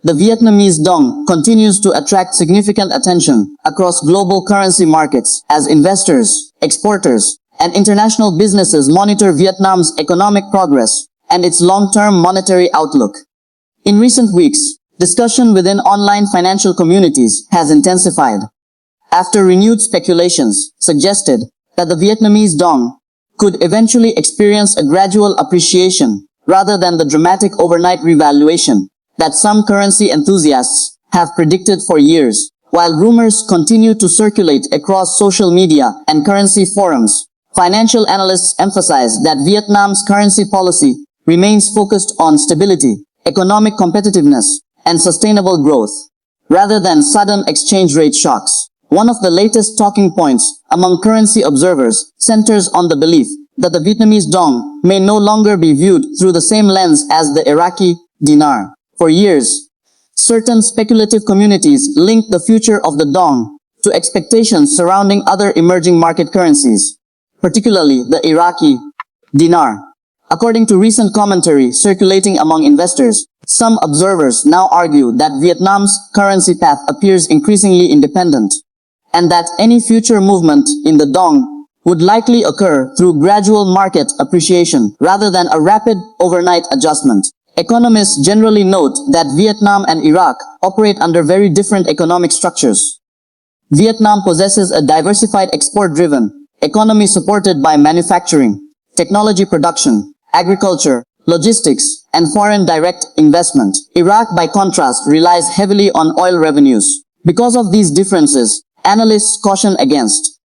The Vietnamese dong continues to attract significant attention across global currency markets as investors, exporters, and international businesses monitor Vietnam's economic progress and its long-term monetary outlook. In recent weeks, discussion within online financial communities has intensified, after renewed speculations suggested that the Vietnamese dong could eventually experience a gradual appreciation rather than the dramatic overnight revaluation that some currency enthusiasts have predicted for years. While rumors continue to circulate across social media and currency forums, financial analysts emphasize that Vietnam's currency policy remains focused on stability, economic competitiveness, and sustainable growth, rather than sudden exchange rate shocks. One of the latest talking points among currency observers centers on the belief that the Vietnamese dong may no longer be viewed through the same lens as the Iraqi dinar. For years, certain speculative communities linked the future of the dong to expectations surrounding other emerging market currencies, particularly the Iraqi dinar. According to recent commentary circulating among investors, some observers now argue that Vietnam's currency path appears increasingly independent, and that any future movement in the dong would likely occur through gradual market appreciation rather than a rapid overnight adjustment. Economists generally note that Vietnam and Iraq operate under very different economic structures. Vietnam possesses a diversified export-driven economy supported by manufacturing, technology production, agriculture, logistics, and foreign direct investment. Iraq, by contrast, relies heavily on oil revenues. Because of these differences, analysts caution against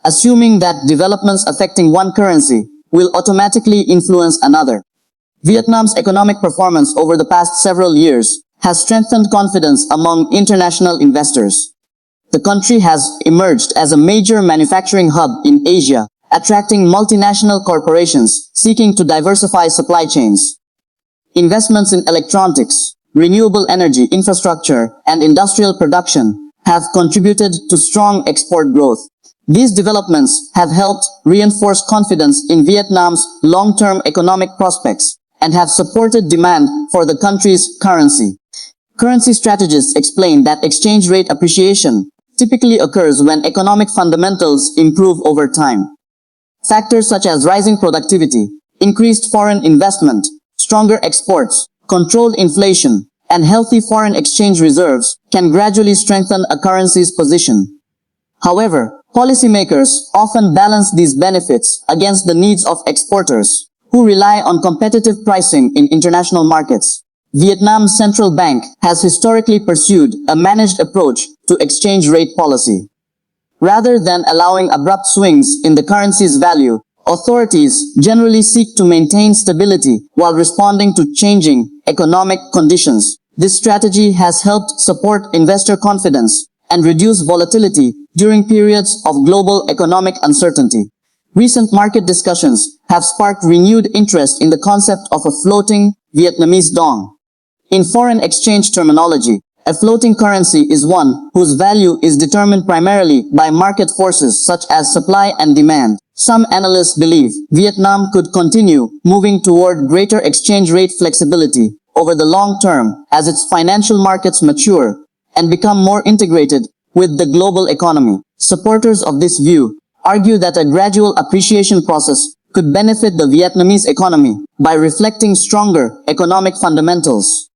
assuming that developments affecting one currency will automatically influence another. Vietnam's economic performance over the past several years has strengthened confidence among international investors. The country has emerged as a major manufacturing hub in Asia, attracting multinational corporations seeking to diversify supply chains. Investments in electronics, renewable energy infrastructure, and industrial production have contributed to strong export growth. These developments have helped reinforce confidence in Vietnam's long-term economic prospects and have supported demand for the country's currency. Currency strategists explain that exchange rate appreciation typically occurs when economic fundamentals improve over time. Factors such as rising productivity, increased foreign investment, stronger exports, controlled inflation, and healthy foreign exchange reserves can gradually strengthen a currency's position. However, policymakers often balance these benefits against the needs of exporters, who rely on competitive pricing in international markets. Vietnam's central bank has historically pursued a managed approach to exchange rate policy. Rather than allowing abrupt swings in the currency's value, authorities generally seek to maintain stability while responding to changing economic conditions. This strategy has helped support investor confidence and reduce volatility during periods of global economic uncertainty. Recent market discussions have sparked renewed interest in the concept of a floating Vietnamese dong. In foreign exchange terminology, a floating currency is one whose value is determined primarily by market forces such as supply and demand. Some analysts believe Vietnam could continue moving toward greater exchange rate flexibility over the long term as its financial markets mature and become more integrated with the global economy. Supporters of this view argue that a gradual appreciation process could benefit the Vietnamese economy by reflecting stronger economic fundamentals.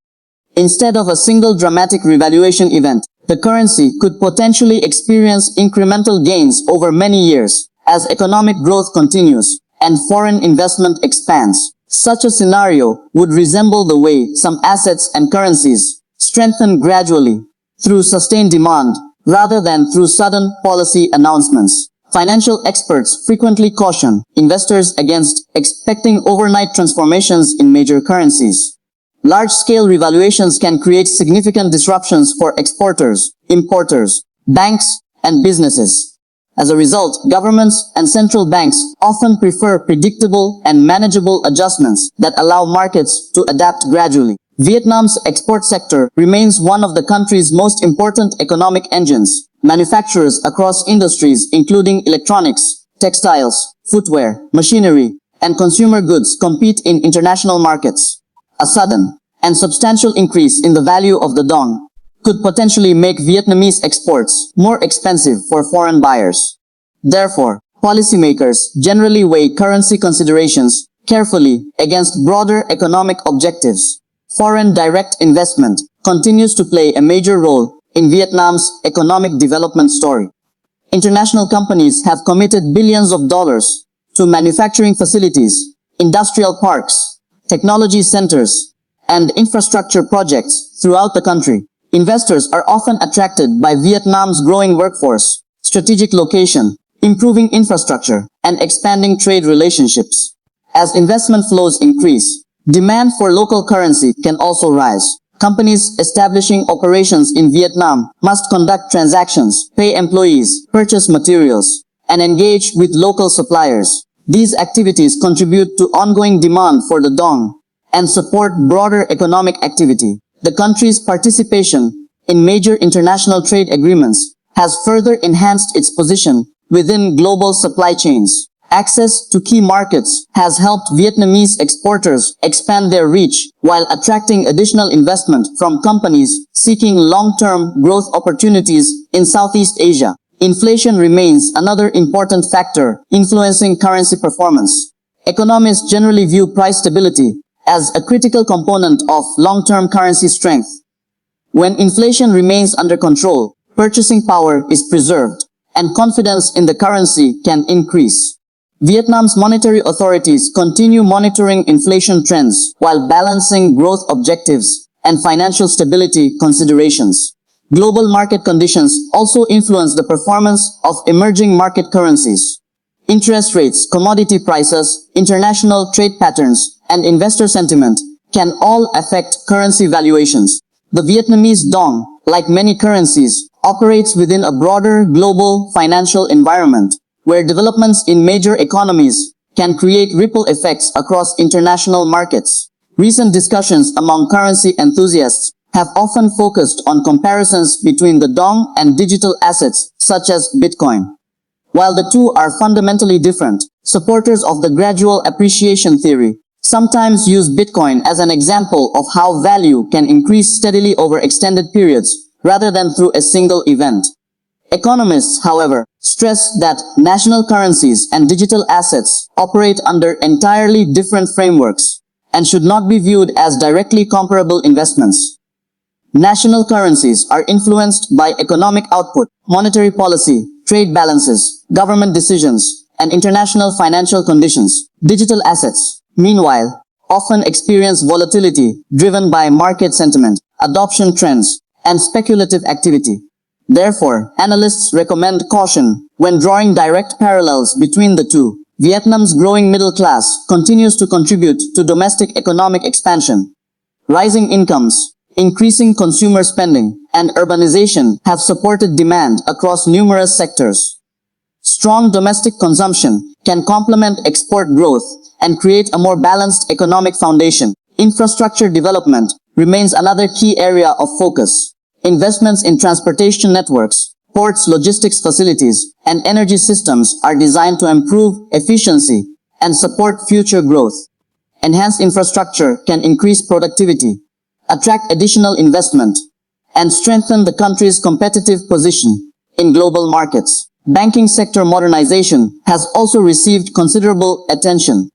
Instead of a single dramatic revaluation event, the currency could potentially experience incremental gains over many years as economic growth continues and foreign investment expands. Such a scenario would resemble the way some assets and currencies strengthen gradually through sustained demand rather than through sudden policy announcements. Financial experts frequently caution investors against expecting overnight transformations in major currencies. Large-scale revaluations can create significant disruptions for exporters, importers, banks, and businesses. As a result, governments and central banks often prefer predictable and manageable adjustments that allow markets to adapt gradually. Vietnam's export sector remains one of the country's most important economic engines. Manufacturers across industries including electronics, textiles, footwear, machinery, and consumer goods compete in international markets. A sudden and substantial increase in the value of the dong could potentially make Vietnamese exports more expensive for foreign buyers. Therefore, policymakers generally weigh currency considerations carefully against broader economic objectives. Foreign direct investment continues to play a major role in Vietnam's economic development story. International companies have committed billions of dollars to manufacturing facilities, industrial parks, technology centers, and infrastructure projects throughout the country. Investors are often attracted by Vietnam's growing workforce, strategic location, improving infrastructure, and expanding trade relationships. As investment flows increase, demand for local currency can also rise. Companies establishing operations in Vietnam must conduct transactions, pay employees, purchase materials, and engage with local suppliers. These activities contribute to ongoing demand for the dong and support broader economic activity. The country's participation in major international trade agreements has further enhanced its position within global supply chains. Access to key markets has helped Vietnamese exporters expand their reach while attracting additional investment from companies seeking long-term growth opportunities in Southeast Asia. Inflation remains another important factor influencing currency performance. Economists generally view price stability as a critical component of long-term currency strength. When inflation remains under control, purchasing power is preserved, and confidence in the currency can increase. Vietnam's monetary authorities continue monitoring inflation trends while balancing growth objectives and financial stability considerations. Global market conditions also influence the performance of emerging market currencies. Interest rates, commodity prices, international trade patterns, and investor sentiment can all affect currency valuations. The Vietnamese dong, like many currencies, operates within a broader global financial environment, where developments in major economies can create ripple effects across international markets. Recent discussions among currency enthusiasts have often focused on comparisons between the dong and digital assets such as Bitcoin. While the two are fundamentally different, supporters of the gradual appreciation theory sometimes use Bitcoin as an example of how value can increase steadily over extended periods rather than through a single event. Economists, however, stress that national currencies and digital assets operate under entirely different frameworks and should not be viewed as directly comparable investments. National currencies are influenced by economic output, monetary policy, trade balances, government decisions, and international financial conditions. Digital assets, meanwhile, often experience volatility driven by market sentiment, adoption trends, and speculative activity. Therefore, analysts recommend caution when drawing direct parallels between the two. Vietnam's growing middle class continues to contribute to domestic economic expansion. Rising incomes, increasing consumer spending, and urbanization have supported demand across numerous sectors. Strong domestic consumption can complement export growth and create a more balanced economic foundation. Infrastructure development remains another key area of focus. Investments in transportation networks, ports, logistics facilities, and energy systems are designed to improve efficiency and support future growth. Enhanced infrastructure can increase productivity, attract additional investment, and strengthen the country's competitive position in global markets. Banking sector modernization has also received considerable attention.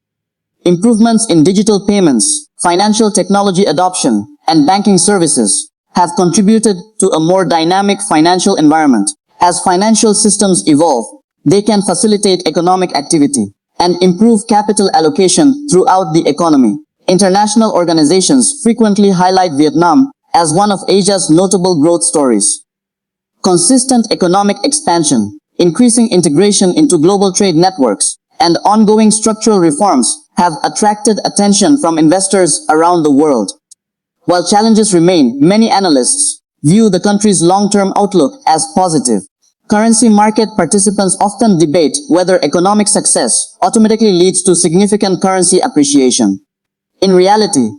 Improvements in digital payments, financial technology adoption, and banking services have contributed to a more dynamic financial environment. As financial systems evolve, they can facilitate economic activity and improve capital allocation throughout the economy. International organizations frequently highlight Vietnam as one of Asia's notable growth stories. Consistent economic expansion, increasing integration into global trade networks, and ongoing structural reforms have attracted attention from investors around the world. While challenges remain, many analysts view the country's long-term outlook as positive. Currency market participants often debate whether economic success automatically leads to significant currency appreciation. In reality,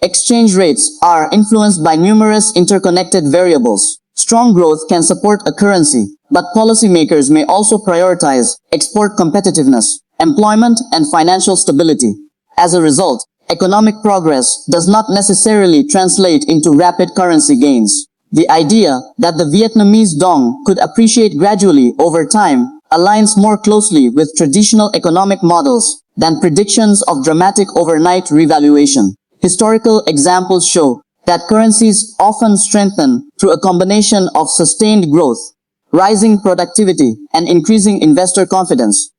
exchange rates are influenced by numerous interconnected variables. Strong growth can support a currency, but policymakers may also prioritize export competitiveness, employment, and financial stability. As a result, Economic progress does not necessarily translate into rapid currency gains. The idea that the Vietnamese dong could appreciate gradually over time aligns more closely with traditional economic models than predictions of dramatic overnight revaluation. Historical examples show that currencies often strengthen through a combination of sustained growth, rising productivity, and increasing investor confidence,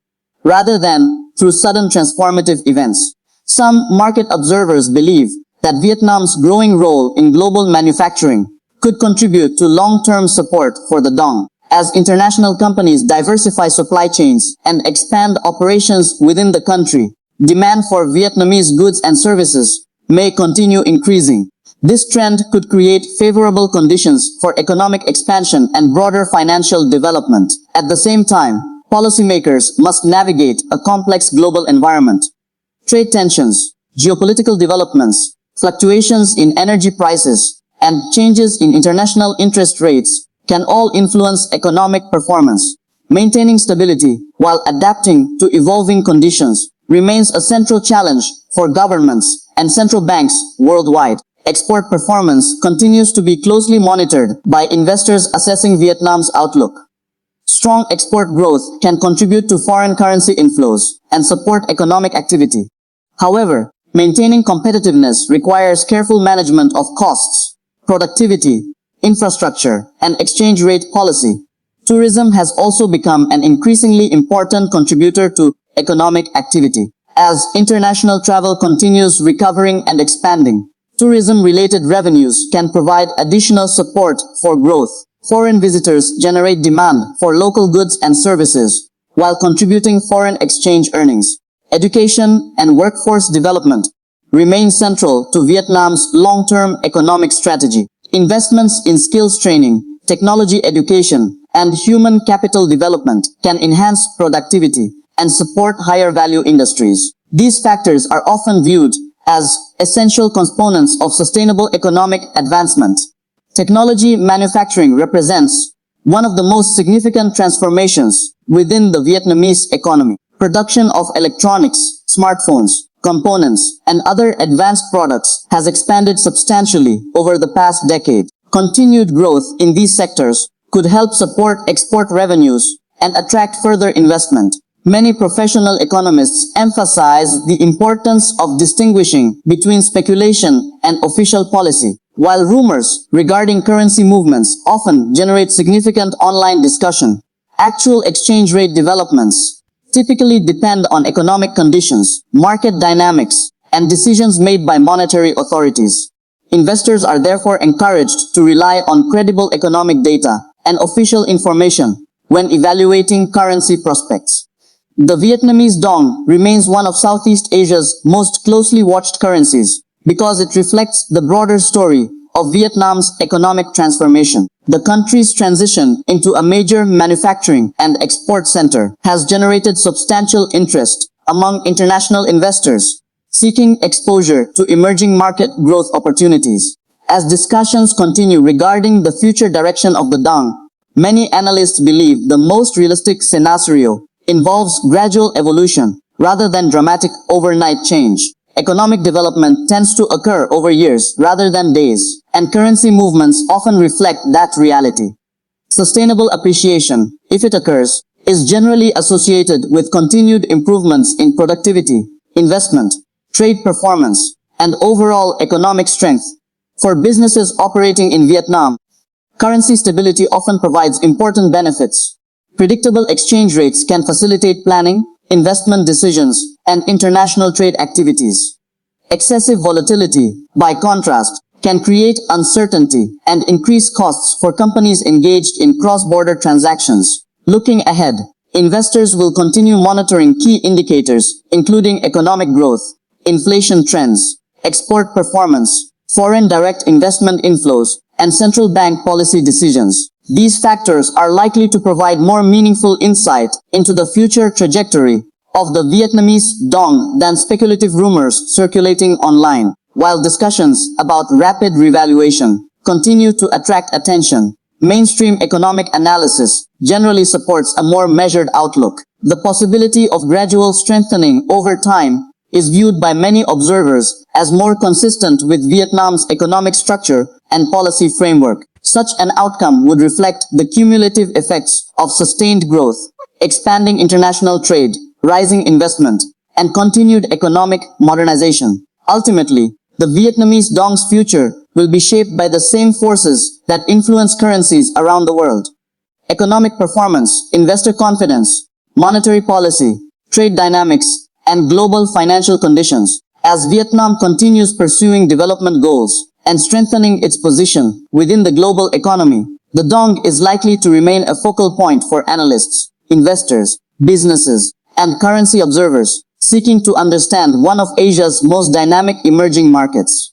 rather than through sudden transformative events. Some market observers believe that Vietnam's growing role in global manufacturing could contribute to long-term support for the dong. As international companies diversify supply chains and expand operations within the country, demand for Vietnamese goods and services may continue increasing. This trend could create favorable conditions for economic expansion and broader financial development. At the same time, policymakers must navigate a complex global environment. Trade tensions, geopolitical developments, fluctuations in energy prices, and changes in international interest rates can all influence economic performance. Maintaining stability while adapting to evolving conditions remains a central challenge for governments and central banks worldwide. Export performance continues to be closely monitored by investors assessing Vietnam's outlook. Strong export growth can contribute to foreign currency inflows and support economic activity. However, maintaining competitiveness requires careful management of costs, productivity, infrastructure, and exchange rate policy. Tourism has also become an increasingly important contributor to economic activity. As international travel continues recovering and expanding, tourism-related revenues can provide additional support for growth. Foreign visitors generate demand for local goods and services, while contributing foreign exchange earnings. Education and workforce development remain central to Vietnam's long-term economic strategy. Investments in skills training, technology education, and human capital development can enhance productivity and support higher value industries. These factors are often viewed as essential components of sustainable economic advancement. Technology manufacturing represents one of the most significant transformations within the Vietnamese economy. Production of electronics, smartphones, components, and other advanced products has expanded substantially over the past decade. Continued growth in these sectors could help support export revenues and attract further investment. Many professional economists emphasize the importance of distinguishing between speculation and official policy. While rumors regarding currency movements often generate significant online discussion, actual exchange rate developments typically depend on economic conditions, market dynamics, and decisions made by monetary authorities. Investors are therefore encouraged to rely on credible economic data and official information when evaluating currency prospects. The Vietnamese dong remains one of Southeast Asia's most closely watched currencies because it reflects the broader story of Vietnam's economic transformation. The country's transition into a major manufacturing and export center has generated substantial interest among international investors seeking exposure to emerging market growth opportunities. As discussions continue regarding the future direction of the dong, many analysts believe the most realistic scenario involves gradual evolution rather than dramatic overnight change. Economic development tends to occur over years rather than days, and currency movements often reflect that reality. Sustainable appreciation, if it occurs, is generally associated with continued improvements in productivity, investment, trade performance, and overall economic strength. For businesses operating in Vietnam, currency stability often provides important benefits. Predictable exchange rates can facilitate planning, investment decisions, and international trade activities. Excessive volatility, by contrast, can create uncertainty and increase costs for companies engaged in cross-border transactions. Looking ahead, investors will continue monitoring key indicators, including economic growth, inflation trends, export performance, foreign direct investment inflows, and central bank policy decisions. These factors are likely to provide more meaningful insight into the future trajectory of the Vietnamese dong than speculative rumors circulating online. While discussions about rapid revaluation continue to attract attention, mainstream economic analysis generally supports a more measured outlook. The possibility of gradual strengthening over time is viewed by many observers as more consistent with Vietnam's economic structure and policy framework. Such an outcome would reflect the cumulative effects of sustained growth, expanding international trade, rising investment, and continued economic modernization. Ultimately, the Vietnamese dong's future will be shaped by the same forces that influence currencies around the world. Economic performance, investor confidence, monetary policy, trade dynamics, and global financial conditions. As Vietnam continues pursuing development goals and strengthening its position within the global economy, the dong is likely to remain a focal point for analysts, investors, businesses, and currency observers seeking to understand one of Asia's most dynamic emerging markets.